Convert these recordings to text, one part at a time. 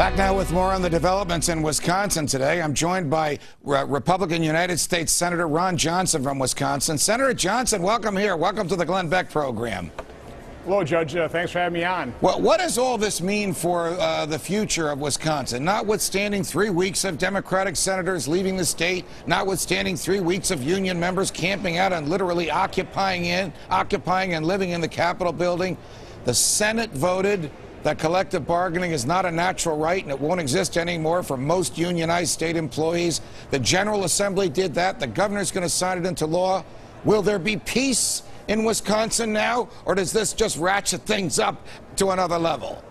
Back now with more on the developments in Wisconsin today. I'm joined by Republican United States Senator Ron Johnson from Wisconsin. Senator Johnson, welcome here. Welcome to the Glenn Beck program. Hello, Judge. Thanks for having me on. Well, what does all this mean for the future of Wisconsin? Notwithstanding 3 weeks of Democratic senators leaving the state, notwithstanding 3 weeks of union members camping out and literally occupying and living in the Capitol building, the Senate voted that collective bargaining is not a natural right and it won't exist anymore for most unionized state employees. The General Assembly did that. The governor's going to sign it into law. Will there be peace in Wisconsin now, or does this just ratchet things up to another level?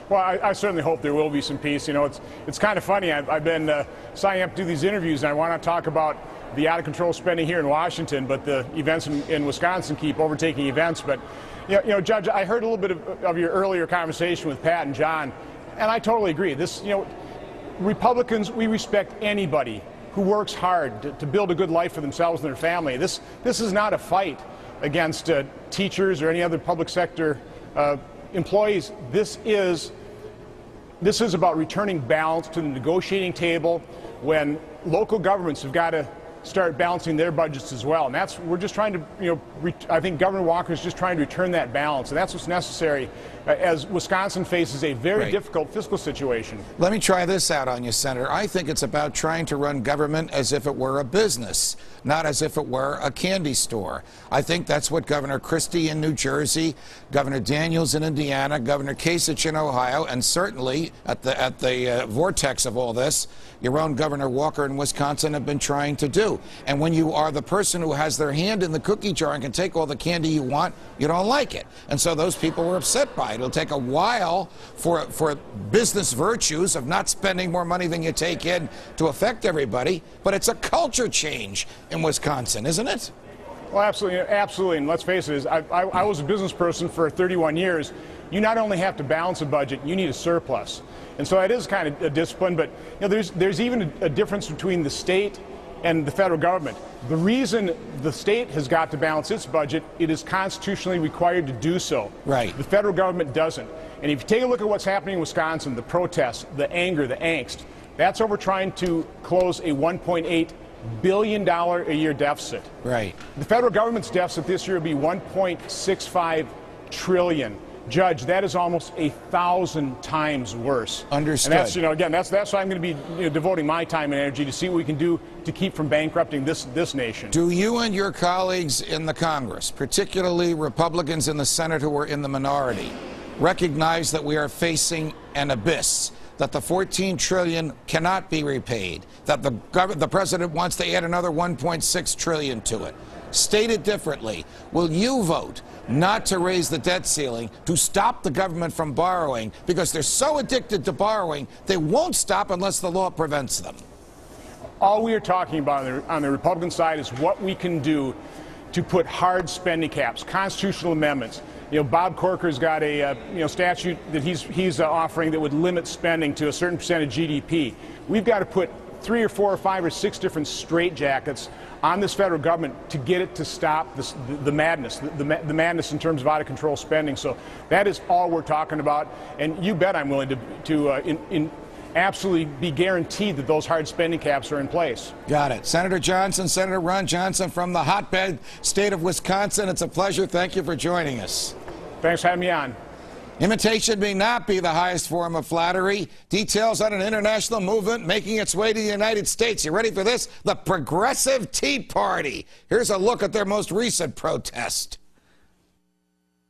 Well, I certainly hope there will be some peace. You know, it's kind of funny. I've been signing up to do these interviews, and I want to talk about the out-of-control spending here in Washington, but the events in Wisconsin keep overtaking events. But you know, Judge, I heard a little bit of your earlier conversation with Pat and John, and I totally agree. This, you know, Republicans, we respect anybody who works hard to build a good life for themselves and their family. This is not a fight against teachers or any other public sector employees. This is about returning balance to the negotiating table when local governments have got to start balancing their budgets as well. And we're just trying to, you know, I think Governor Walker is just trying to return that balance, and that's what's necessary as Wisconsin faces a very difficult fiscal situation. Let me try this out on you, Senator. I think it's about trying to run government as if it were a business, not as if it were a candy store. I think that's what Governor Christie in New Jersey, Governor Daniels in Indiana, Governor Kasich in Ohio, and certainly at the vortex of all this, your own Governor Walker in Wisconsin have been trying to do. And when you are the person who has their hand in the cookie jar and can take all the candy you want, you don't like it. And so those people were upset by it. It'll take a while for business virtues of not spending more money than you take in to affect everybody, but it's a culture change in Wisconsin, isn't it? Well, absolutely, absolutely. And let's face it, I was a business person for 31 years. You not only have to balance a budget, you need a surplus. And so that is kind of a discipline, but you know, there's even a difference between the state and the federal government. The reason the state has got to balance its budget, it is constitutionally required to do so. Right. The federal government doesn't. And if you take a look at what's happening in Wisconsin, the protests, the anger, the angst, that's over trying to close a $1.8 billion a year deficit. Right. The federal government's deficit this year will be $1.65 trillion. Judge, that is almost 1,000 times worse. Understood. And that's, you know, again, that's why I'm going to be devoting my time and energy to see what we can do to keep from bankrupting this nation. Do you and your colleagues in the Congress, particularly Republicans in the Senate who are in the minority, recognize that we are facing an abyss, that the $14 trillion cannot be repaid, that the president wants to add another $1.6 trillion to it? Stated differently, will you vote not to raise the debt ceiling, to stop the government from borrowing, because they're so addicted to borrowing, they won't stop unless the law prevents them? All we are talking about on the Republican side is what we can do to put hard spending caps, constitutional amendments. You know, Bob Corker's got a statute that he's offering that would limit spending to a certain percent of GDP. We've got to put 3 or 4 or 5 or 6 different straitjackets on this federal government to get it to stop the madness, the madness in terms of out-of-control spending. So that is all we're talking about, and you bet I'm willing to absolutely be guaranteed that those hard spending caps are in place. Got it. Senator Johnson, Senator Ron Johnson from the hotbed state of Wisconsin. It's a pleasure. Thank you for joining us. Thanks for having me on. Imitation may not be the highest form of flattery. Details on an international movement making its way to the United States. You ready for this? The Progressive Tea Party. Here's a look at their most recent protest.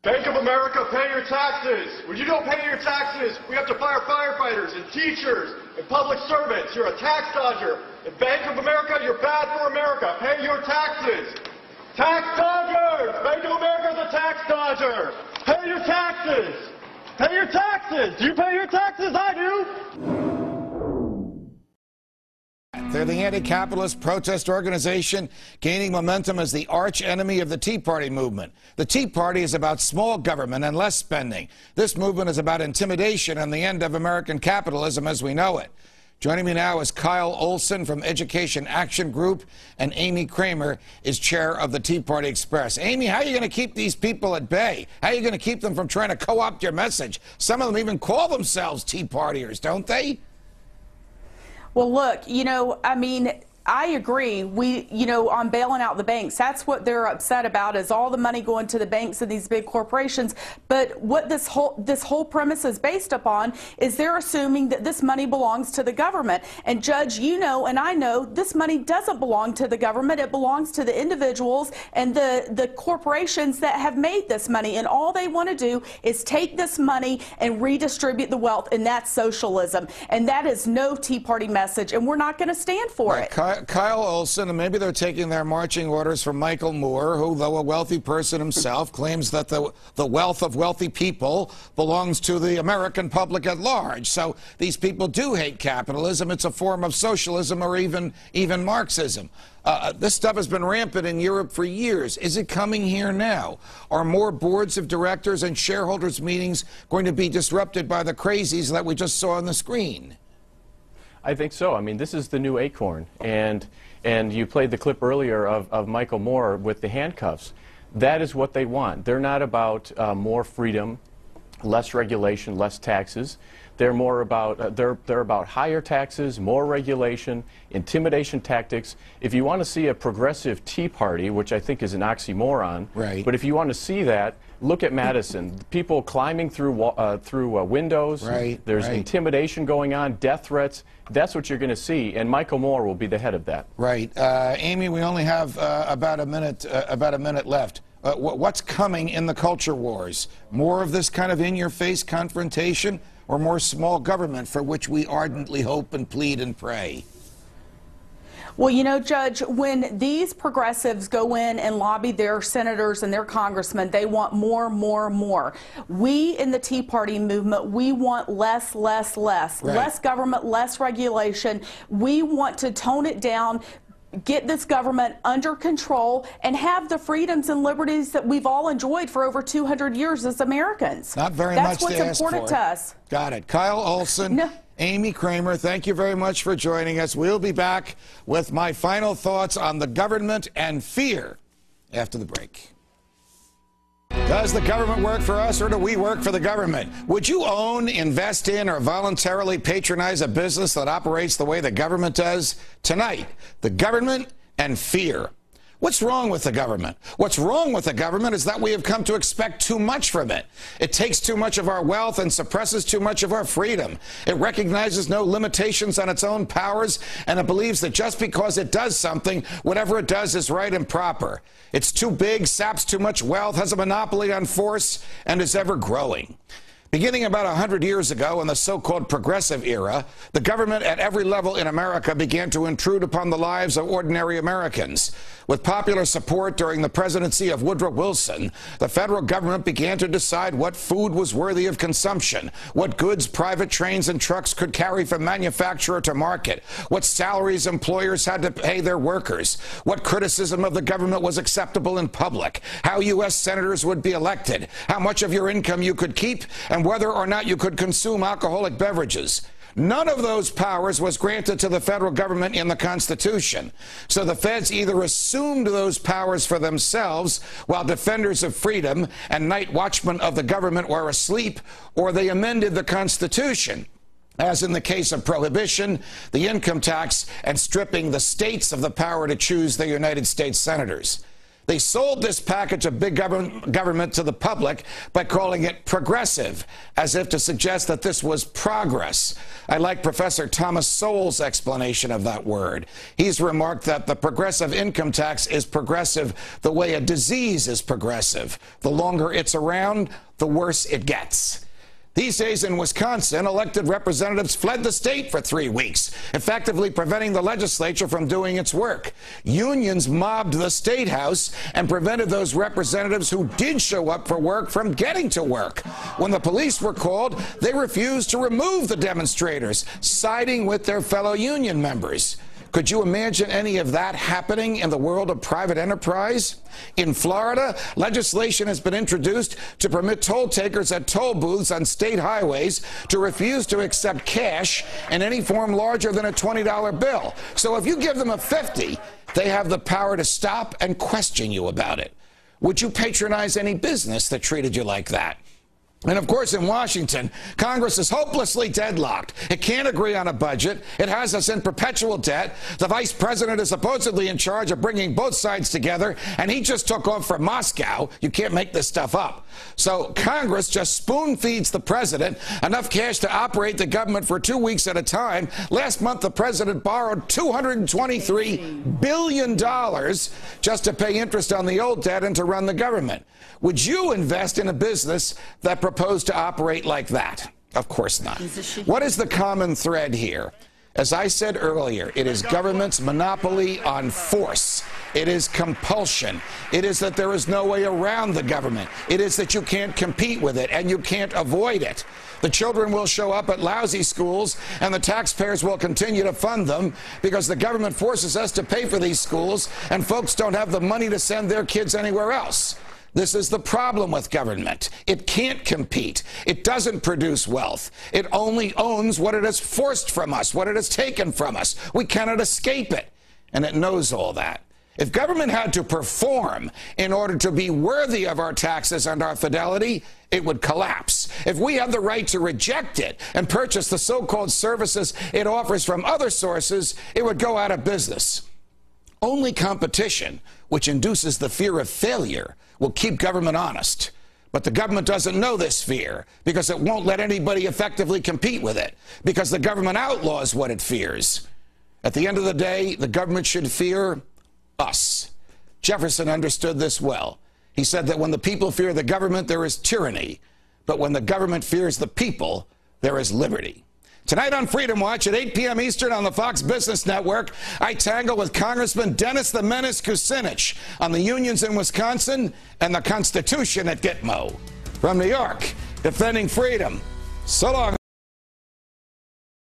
Bank of America, pay your taxes. When you don't pay your taxes, we have to fire firefighters and teachers and public servants. You're a tax dodger. At Bank of America, you're bad for America. Pay your taxes. Tax dodgers! Bank of America is a tax dodger. Pay your taxes. Pay your taxes! Do you pay your taxes? I do! They're the anti-capitalist protest organization gaining momentum as the arch enemy of the Tea Party movement. The Tea Party is about small government and less spending. This movement is about intimidation and the end of American capitalism as we know it. Joining me now is Kyle Olson from Education Action Group, and Amy Kramer is chair of the Tea Party Express. Amy, how are you going to keep these people at bay? How are you going to keep them from trying to co-opt your message? Some of them even call themselves Tea Partiers, don't they? Well, look, I agree. On bailing out the banks, that's what they're upset about, is all the money going to the banks and these big corporations. But what this whole premise is based upon is they're assuming that this money belongs to the government. And Judge, you know, and I know, this money doesn't belong to the government. It belongs to the individuals and the corporations that have made this money. And all they want to do is take this money and redistribute the wealth, and that's socialism. And that is no Tea Party message, and we're not going to stand for it. Kyle Olson, and maybe they're taking their marching orders from Michael Moore, who, though a wealthy person himself, claims that the wealth of wealthy people belongs to the American public at large. So these people do hate capitalism. It's a form of socialism, or even Marxism. This stuff has been rampant in Europe for years. Is it coming here now? Are more boards of directors and shareholders meetings going to be disrupted by the crazies that we just saw on the screen? I think so. I mean, this is the new acorn, and you played the clip earlier of Michael Moore with the handcuffs. That is what they want. They're not about more freedom, less regulation, less taxes. They're more about they're about higher taxes, more regulation, intimidation tactics. If you want to see a progressive Tea Party, which I think is an oxymoron, right? But if you want to see that, look at Madison. People climbing through windows. Right. There's intimidation going on, death threats. That's what you're going to see, and Michael Moore will be the head of that. Right. Amy, we only have about a minute left. What's coming in the culture wars? More of this kind of in-your-face confrontation, or more small government, for which we ardently hope and plead and pray? Well, you know, Judge, when these progressives go in and lobby their senators and their congressmen, they want more, more, more. We in the Tea Party movement, we want less, less, less. Right. Less government, less regulation. We want to tone it down, get this government under control, and have the freedoms and liberties that we've all enjoyed for over 200 years as Americans. Not very That's much to what's ask important for. to us. Got it. Kyle Olson. No. Amy Kramer, thank you very much for joining us. We'll be back with my final thoughts on the government and fear after the break. Does the government work for us, or do we work for the government? Would you own, invest in, or voluntarily patronize a business that operates the way the government does? Tonight, the government and fear. What's wrong with the government? What's wrong with the government is that we have come to expect too much from it. It takes too much of our wealth and suppresses too much of our freedom. It recognizes no limitations on its own powers, and it believes that just because it does something, whatever it does is right and proper. It's too big, saps too much wealth, has a monopoly on force, and is ever growing. Beginning about 100 years ago, in the so-called progressive era, the government at every level in America began to intrude upon the lives of ordinary Americans. With popular support during the presidency of Woodrow Wilson, the federal government began to decide what food was worthy of consumption, what goods private trains and trucks could carry from manufacturer to market, what salaries employers had to pay their workers, what criticism of the government was acceptable in public, how U.S. senators would be elected, how much of your income you could keep, and whether or not you could consume alcoholic beverages. None of those powers was granted to the federal government in the Constitution. So the feds either assumed those powers for themselves while defenders of freedom and night watchmen of the government were asleep, or they amended the Constitution, as in the case of prohibition, the income tax, and stripping the states of the power to choose their United States senators. They sold this package of big government to the public by calling it progressive, as if to suggest that this was progress. I like Professor Thomas Sowell's explanation of that word. He's remarked that the progressive income tax is progressive the way a disease is progressive. The longer it's around, the worse it gets. These days in Wisconsin, elected representatives fled the state for 3 weeks, effectively preventing the legislature from doing its work. Unions mobbed the state house and prevented those representatives who did show up for work from getting to work. When the police were called, they refused to remove the demonstrators, siding with their fellow union members. Could you imagine any of that happening in the world of private enterprise? In Florida, legislation has been introduced to permit toll takers at toll booths on state highways to refuse to accept cash in any form larger than a $20 bill. So if you give them a $50, they have the power to stop and question you about it. Would you patronize any business that treated you like that? And of course, in Washington, Congress is hopelessly deadlocked. It can't agree on a budget. It has us in perpetual debt. The vice president is supposedly in charge of bringing both sides together, and he just took off for Moscow. You can't make this stuff up. So Congress just spoon feeds the president enough cash to operate the government for 2 weeks at a time. Last month, the president borrowed $223 billion just to pay interest on the old debt and to run the government. Would you invest in a business that proposed to operate like that? Of course not. What is the common thread here? As I said earlier, it is government's monopoly on force. It is compulsion. It is that there is no way around the government. It is that you can't compete with it and you can't avoid it. The children will show up at lousy schools and the taxpayers will continue to fund them because the government forces us to pay for these schools and folks don't have the money to send their kids anywhere else. This is the problem with government. It can't compete. It doesn't produce wealth. It only owns what it has forced from us, what it has taken from us. We cannot escape it. And it knows all that. If government had to perform in order to be worthy of our taxes and our fidelity, it would collapse. If we had the right to reject it and purchase the so-called services it offers from other sources, it would go out of business. Only competition, which induces the fear of failure, will keep government honest. But the government doesn't know this fear because it won't let anybody effectively compete with it, because the government outlaws what it fears. At the end of the day, the government should fear us. Jefferson understood this well. He said that when the people fear the government, there is tyranny. But when the government fears the people, there is liberty. Tonight on Freedom Watch at 8 p.m. Eastern on the Fox Business Network, I tangle with Congressman Dennis the Menace Kucinich on the unions in Wisconsin and the Constitution at Gitmo. From New York, defending freedom. So long.